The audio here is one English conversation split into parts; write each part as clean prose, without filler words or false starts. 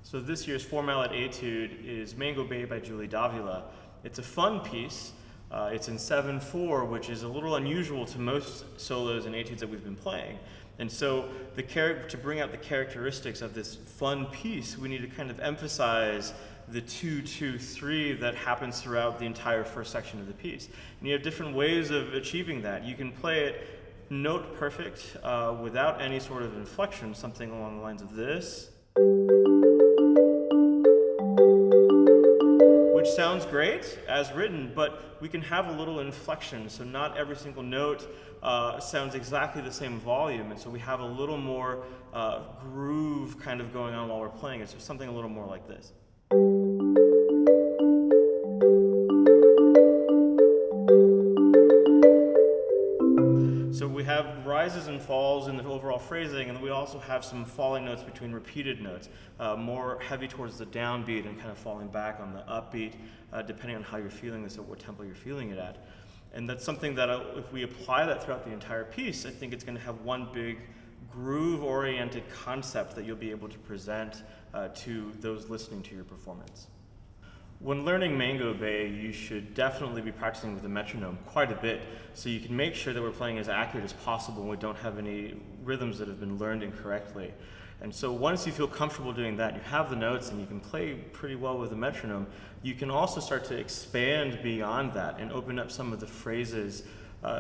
So this year's 4-mallet Etude is Mango Bay by Julie Davila. It's a fun piece. It's in 7/4, which is a little unusual to most solos and etudes that we've been playing. And so to bring out the characteristics of this fun piece, we need to kind of emphasize the 2-2-3 that happens throughout the entire first section of the piece. And you have different ways of achieving that. You can play it note perfect without any sort of inflection, something along the lines of this, which sounds great as written, but we can have a little inflection, so not every single note sounds exactly the same volume, and so we have a little more groove kind of going on while we're playing it, so something a little more like this. So we have rises and falls in the overall phrasing, and we also have some falling notes between repeated notes, more heavy towards the downbeat and kind of falling back on the upbeat, depending on how you're feeling this or what tempo you're feeling it at. And that's something that if we apply that throughout the entire piece, I think it's going to have one big groove-oriented concept that you'll be able to present to those listening to your performance. When learning Mango Bay, you should definitely be practicing with the metronome quite a bit, so you can make sure that we're playing as accurate as possible and we don't have any rhythms that have been learned incorrectly. And so once you feel comfortable doing that, you have the notes and you can play pretty well with the metronome, you can also start to expand beyond that and open up some of the phrases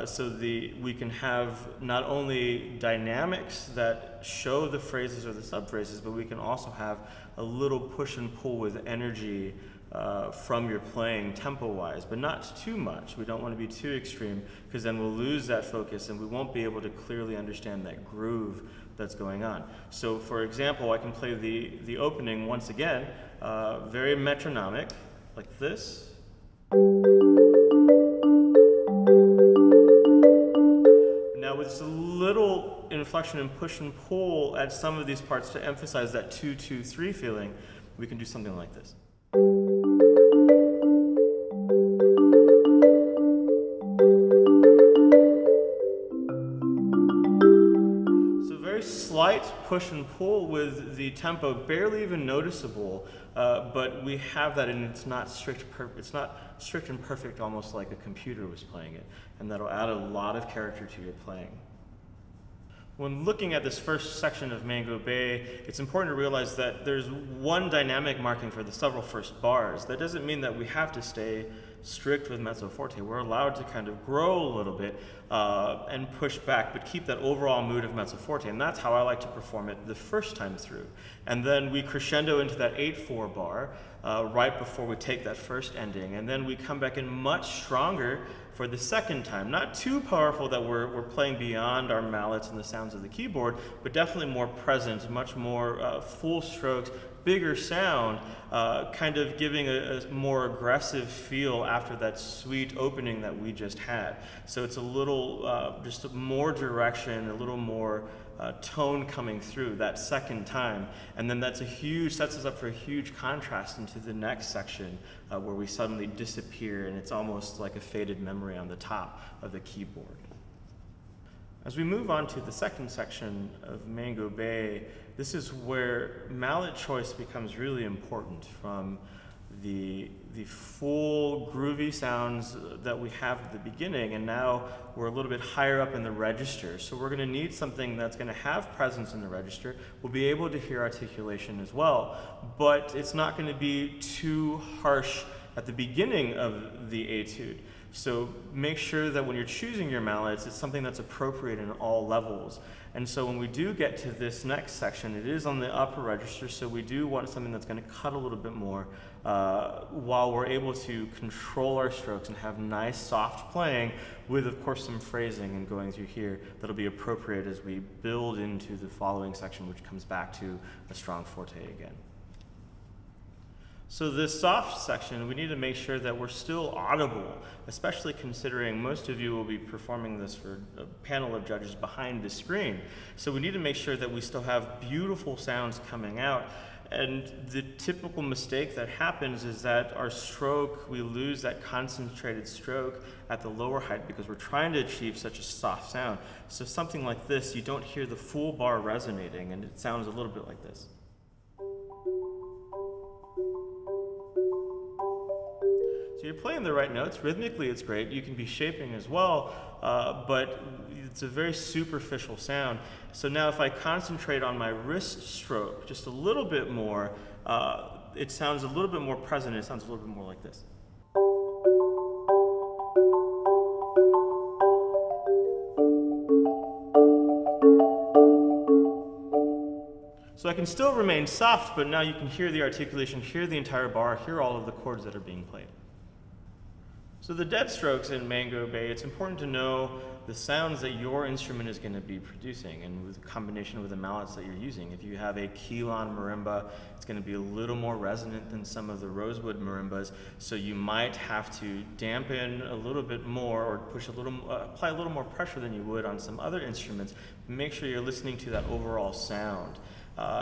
so we can have not only dynamics that show the phrases or the subphrases, but we can also have a little push and pull with energy from your playing tempo-wise, but not too much. We don't want to be too extreme, because then we'll lose that focus and we won't be able to clearly understand that groove that's going on. So for example, I can play the opening once again, very metronomic, like this. Now with just a little inflection and push and pull at some of these parts to emphasize that 2-2-3 feeling, we can do something like this. Slight push and pull with the tempo, barely even noticeable, but we have that, and it's not strict and perfect, almost like a computer was playing it, and that'll add a lot of character to your playing. When looking at this first section of Mango Bay, it's important to realize that there's one dynamic marking for the several first bars. That doesn't mean that we have to stay strict with mezzo forte. We're allowed to kind of grow a little bit and push back, but keep that overall mood of mezzo forte. And that's how I like to perform it the first time through. And then we crescendo into that 8/4 bar right before we take that first ending. And then we come back in much stronger for the second time. Not too powerful that we're playing beyond our mallets and the sounds of the keyboard, but definitely more present, much more full strokes, bigger sound, kind of giving a more aggressive feel after that sweet opening that we just had. So it's a little, just more direction, a little more tone coming through that second time. And then sets us up for a huge contrast into the next section where we suddenly disappear and it's almost like a faded memory on the top of the keyboard. As we move on to the second section of Mango Bay, this is where mallet choice becomes really important, from the full groovy sounds that we have at the beginning, and now we're a little bit higher up in the register. So we're going to need something that's going to have presence in the register. We'll be able to hear articulation as well, but it's not going to be too harsh at the beginning of the etude. So make sure that when you're choosing your mallets, it's something that's appropriate in all levels. And so when we do get to this next section, it is on the upper register, so we do want something that's going to cut a little bit more while we're able to control our strokes and have nice soft playing with, of course, some phrasing and going through here that'll be appropriate as we build into the following section, which comes back to a strong forte again. So this soft section, we need to make sure that we're still audible, especially considering most of you will be performing this for a panel of judges behind the screen. So we need to make sure that we still have beautiful sounds coming out. And the typical mistake that happens is that our stroke, we lose that concentrated stroke at the lower height because we're trying to achieve such a soft sound. So something like this, you don't hear the full bar resonating, and it sounds a little bit like this. So you're playing the right notes. Rhythmically, it's great. You can be shaping as well, but it's a very superficial sound. So now if I concentrate on my wrist stroke just a little bit more, it sounds a little bit more present. It sounds a little bit more like this. So I can still remain soft, but now you can hear the articulation, hear the entire bar, hear all of the chords that are being played. So the dead strokes in Mango Bay, it's important to know the sounds that your instrument is going to be producing, and with the combination with the mallets that you're using. If you have a keylon marimba, it's going to be a little more resonant than some of the rosewood marimbas, so you might have to dampen a little bit more or push a little, apply a little more pressure than you would on some other instruments. Make sure you're listening to that overall sound.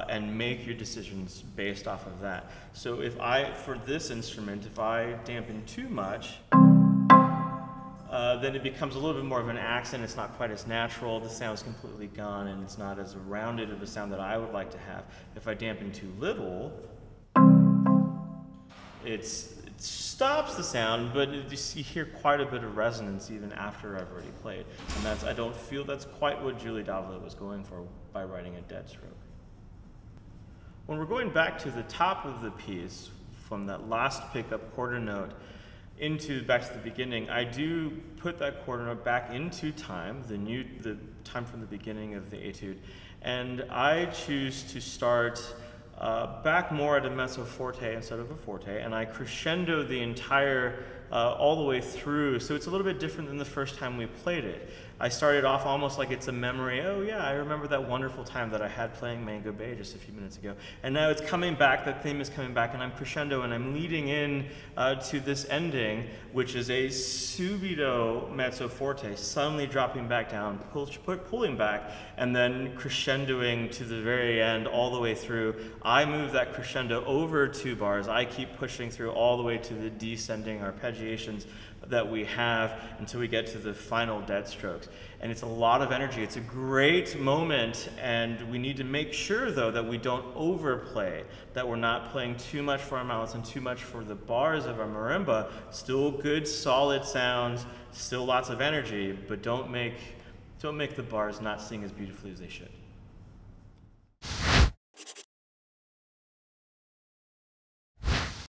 And make your decisions based off of that. So if for this instrument, if I dampen too much, then it becomes a little bit more of an accent. It's not quite as natural. The sound's completely gone, and it's not as rounded of a sound that I would like to have. If I dampen too little, it stops the sound, but you hear quite a bit of resonance even after I've already played. And I don't feel that's quite what Julie Davila was going for by writing a dead stroke. When we're going back to the top of the piece, from that last pickup quarter note back to the beginning, I do put that quarter note back into time, the time from the beginning of the etude, and I choose to start back more at a mezzo forte instead of a forte, and I crescendo the entire all the way through, so it's a little bit different than the first time we played it. I started off almost like it's a memory. Oh yeah, I remember that wonderful time that I had playing Mango Bay just a few minutes ago. And now it's coming back, that theme is coming back, and I'm crescendo, and I'm leading in to this ending, which is a subito mezzo forte, suddenly dropping back down, pulling back, and then crescendoing to the very end all the way through. I move that crescendo over 2 bars. I keep pushing through all the way to the descending arpeggiations that we have until we get to the final dead strokes. And it's a lot of energy. It's a great moment, and we need to make sure, though, that we don't overplay, that we're not playing too much for our mallets and too much for the bars of our marimba. Still good, solid sounds, still lots of energy, but don't make the bars not sing as beautifully as they should.